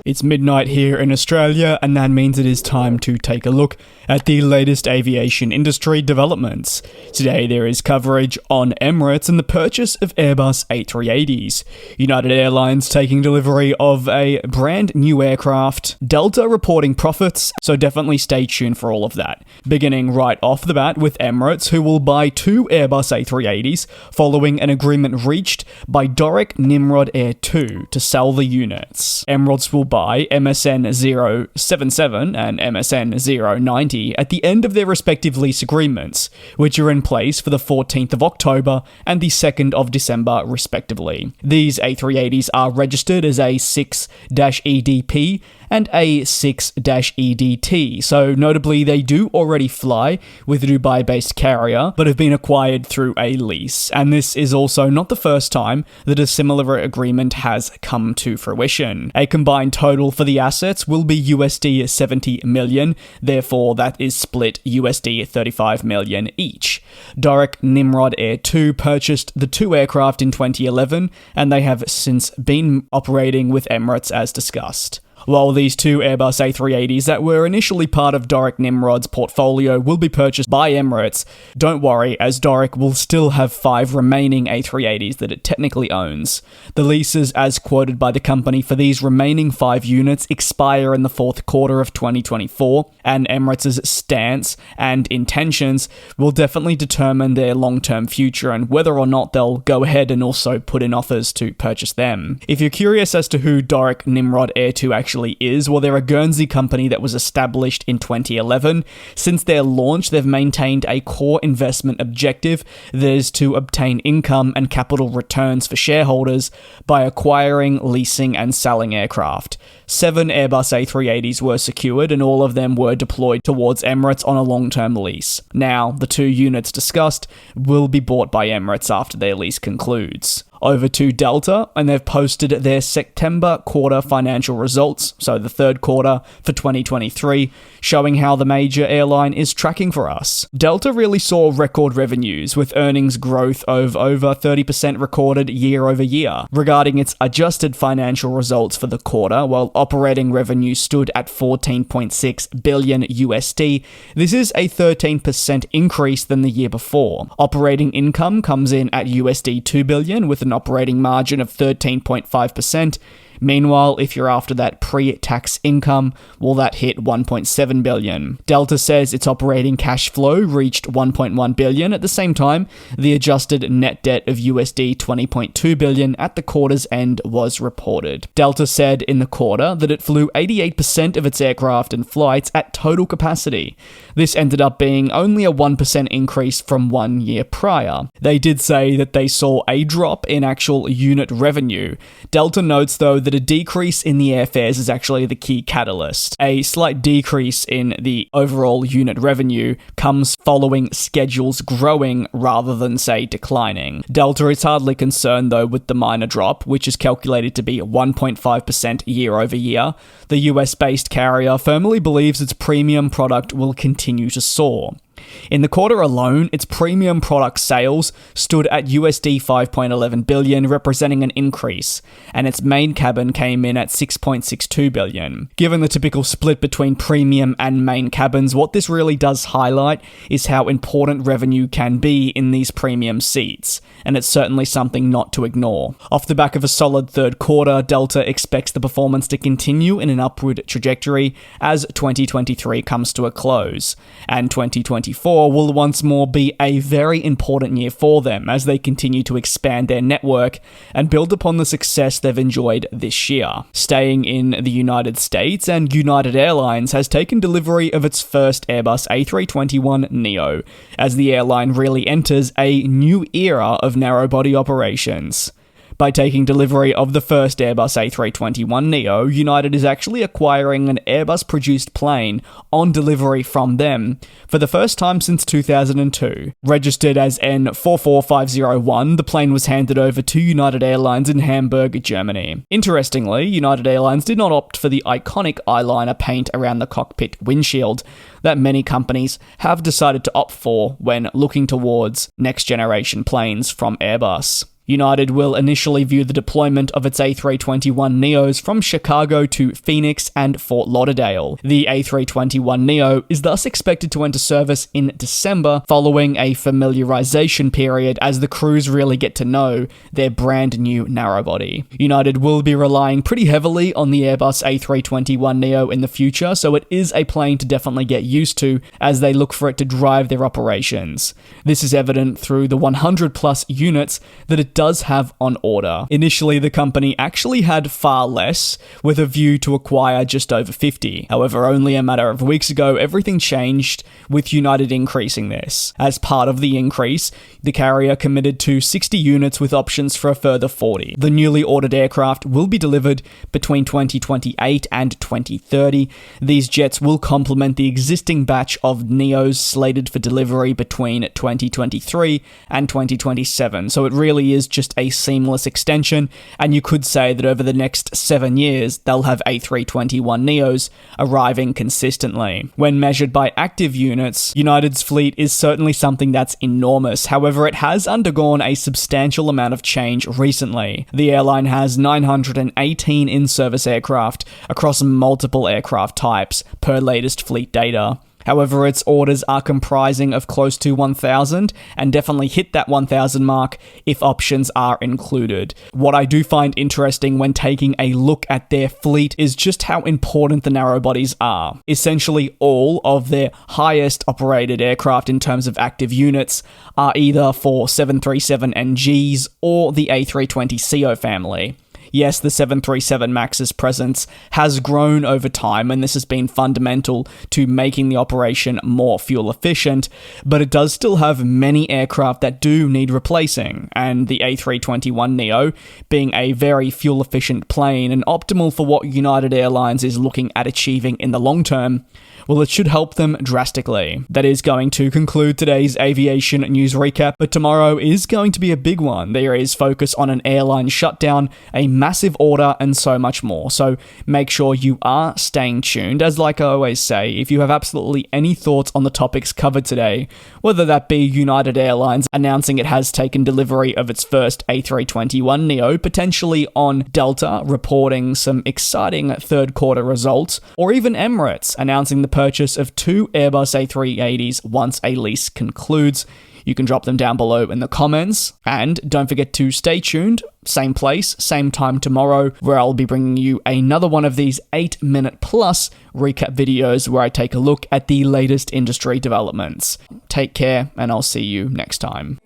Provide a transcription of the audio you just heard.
It's midnight here in Australia, and that means it is time to take a look at the latest aviation industry developments. Today there is coverage on Emirates and the purchase of Airbus A380s, United Airlines taking delivery of a brand new aircraft, Delta reporting profits, so definitely stay tuned for all of that. Beginning right off the bat with Emirates, who will buy 2 Airbus A380s following an agreement reached by Doric Nimrod Air 2 to sell the units. Emirates will buy MSN 077 and MSN 090 at the end of their respective lease agreements, which are in place for the 14th of October and the 2nd of December respectively. These A380s are registered as A6-EDP and A6-EDT, so notably they do already fly with a Dubai-based carrier, but have been acquired through a lease, and this is also not the first time that a similar agreement has come to fruition. A combined total for the assets will be USD 70 million, therefore that is split USD 35 million each. Doric Nimrod Air 2 purchased the 2 aircraft in 2011, and they have since been operating with Emirates as discussed. While these 2 Airbus A380s that were initially part of Doric Nimrod's portfolio will be purchased by Emirates, don't worry, as Doric will still have 5 remaining A380s that it technically owns. The leases, as quoted by the company for these remaining 5 units, expire in the 4th quarter of 2024, and Emirates' stance and intentions will definitely determine their long-term future and whether or not they'll go ahead and also put in offers to purchase them. If you're curious as to who Doric Nimrod Air 2 actually is, well, they're a Guernsey company that was established in 2011. Since their launch, they've maintained a core investment objective that is to obtain income and capital returns for shareholders by acquiring, leasing, and selling aircraft. 7 Airbus A380s were secured, and all of them were deployed towards Emirates on a long-term lease. Now, the 2 units discussed will be bought by Emirates after their lease concludes. Over to Delta, and they've posted their September quarter financial results, so the 3rd quarter for 2023, showing how the major airline is tracking for us. Delta really saw record revenues, with earnings growth of over 30% recorded year over year. Regarding its adjusted financial results for the quarter, while operating revenue stood at 14.6 billion USD, this is a 13% increase than the year before. Operating income comes in at USD 2 billion with an operating margin of 13.5%. Meanwhile, if you're after that pre-tax income, well, that hit 1.7 billion. Delta says its operating cash flow reached 1.1 billion. At the same time, the adjusted net debt of USD 20.2 billion at the quarter's end was reported. Delta said in the quarter that it flew 88% of its aircraft and flights at total capacity. This ended up being only a 1% increase from 1 year prior. They did say that they saw a drop in actual unit revenue. Delta notes, though, that a decrease in the airfares is actually the key catalyst. A slight decrease in the overall unit revenue comes following schedules growing rather than, say, declining. Delta is hardly concerned, though, with the minor drop, which is calculated to be 1.5% year over year. The US-based carrier firmly believes its premium product will continue to soar. In the quarter alone, its premium product sales stood at USD 5.11 billion, representing an increase, and its main cabin came in at 6.62 billion. Given the typical split between premium and main cabins, what this really does highlight is how important revenue can be in these premium seats, and it's certainly something not to ignore. Off the back of a solid 3rd quarter, Delta expects the performance to continue in an upward trajectory as 2023 comes to a close, and 2024 will once more be a very important year for them as they continue to expand their network and build upon the success they've enjoyed this year. Staying in the United States, and United Airlines has taken delivery of its first Airbus A321neo, as the airline really enters a new era of narrow-body operations. By taking delivery of the first Airbus A321neo, United is actually acquiring an Airbus-produced plane on delivery from them for the first time since 2002. Registered as N44501, the plane was handed over to United Airlines in Hamburg, Germany. Interestingly, United Airlines did not opt for the iconic eyeliner paint around the cockpit windshield that many companies have decided to opt for when looking towards next-generation planes from Airbus. United will initially view the deployment of its A321neos from Chicago to Phoenix and Fort Lauderdale. The A321neo is thus expected to enter service in December, following a familiarization period as the crews really get to know their brand new narrowbody. United will be relying pretty heavily on the Airbus A321neo in the future, so it is a plane to definitely get used to as they look for it to drive their operations. This is evident through the 100 plus units that it does have on order. Initially, the company actually had far less, with a view to acquire just over 50. However, only a matter of weeks ago, everything changed, with United increasing this. As part of the increase, the carrier committed to 60 units with options for a further 40. The newly ordered aircraft will be delivered between 2028 and 2030. These jets will complement the existing batch of Neos slated for delivery between 2023 and 2027. So it really is just a seamless extension, and you could say that over the next 7 years, they'll have A321neos arriving consistently. When measured by active units, United's fleet is certainly something that's enormous. However, it has undergone a substantial amount of change recently. The airline has 918 in-service aircraft across multiple aircraft types per latest fleet data. However, its orders are comprising of close to 1,000 and definitely hit that 1,000 mark if options are included. What I do find interesting when taking a look at their fleet is just how important the narrowbodies are. Essentially, all of their highest operated aircraft in terms of active units are either for 737NGs or the A320ceo family. Yes, the 737 MAX's presence has grown over time, and this has been fundamental to making the operation more fuel efficient, but it does still have many aircraft that do need replacing, and the A321neo, being a very fuel efficient plane and optimal for what United Airlines is looking at achieving in the long term, well, it should help them drastically. That is going to conclude today's aviation news recap, but tomorrow is going to be a big one. There is focus on an airline shutdown, a massive order, and so much more. So make sure you are staying tuned. As like I always say, if you have absolutely any thoughts on the topics covered today, whether that be United Airlines announcing it has taken delivery of its first A321neo, potentially on Delta reporting some exciting third quarter results, or even Emirates announcing the purchase of 2 Airbus A380s once a lease concludes, you can drop them down below in the comments. And don't forget to stay tuned, same place, same time tomorrow, where I'll be bringing you another one of these 8-minute plus recap videos where I take a look at the latest industry developments. Take care, and I'll see you next time.